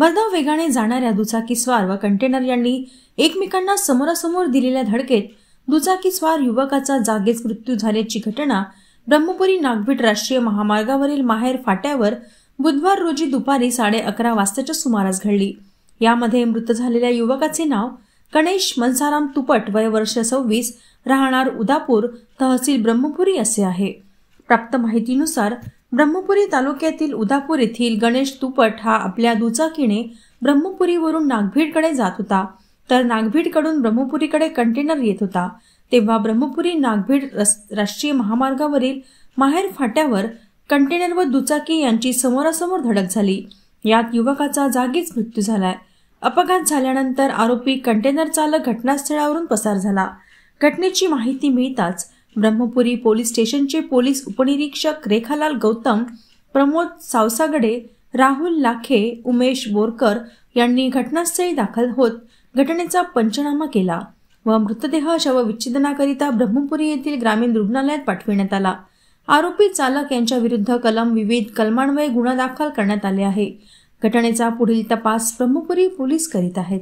भरधाव वेगाने जाणाऱ्या दुचाकीस्वार व कंटेनर यांनी एकमेकांना समोरासमोर दिलेल्या धडकेत दुचाकीस्वार युवकाचा जागीच मृत्यू झाल्याची घटना ब्रह्मपुरी नागभीड राष्ट्रीय महामार्गावरील माहेर फाट्यावर बुधवार रोजी दुपारी 11:30 वाजताच्या सुमारास घडली। यामध्ये मृत झालेल्या युवकाचे नाव गणेश मनसाराम तुपट, वय वर्ष 26, राहणार उदापूर, तहसील ब्रह्मपुरी असे आहे। प्राप्त माहितीनुसार ब्रह्मपुरी तालुक्यातील उदापूर येथील गणेश तुपट हा आपल्या दुचाकीने ब्रह्मपुरीवरून नागभीडकडे जात होता, तर नागभीडकडून ब्रह्मपुरीकडे कंटेनर येत होता। तेव्हा ब्रह्मपुरी नागभीड राष्ट्रीय महामार्गावरील माहेर फाट्यावर कंटेनर व दुचाकी यांची समोरासमोर धडक झाली। यात युवकाचा जागीच मृत्यू झालाय। अपघात झाल्यानंतर आरोपी कंटेनर चालक घटनास्थळावरून पसार झाला। घटनेची माहिती मिळताच ब्रह्मपुरी पोलीस स्टेशनचे पोलीस उपनिरीक्षक रेखालाल गौतम, प्रमोद सावसागडे, राहुल लाखे, उमेश बोरकर यांनी घटनास्थळी दाखल होत घटनेचा पंचनामा केला व मृतदेह शवविच्छेदनाकरिता ब्रह्मपुरी येथील ग्रामीण रुग्णालयात पाठविण्यात आला। आरोपी चालक यांच्या विरुद्ध विविध कलमान्वये गुन्हा दाखल करण्यात आले आहे। घटनेचा पुढील तपास ब्रह्मपुरी पोलीस करीत आहेत।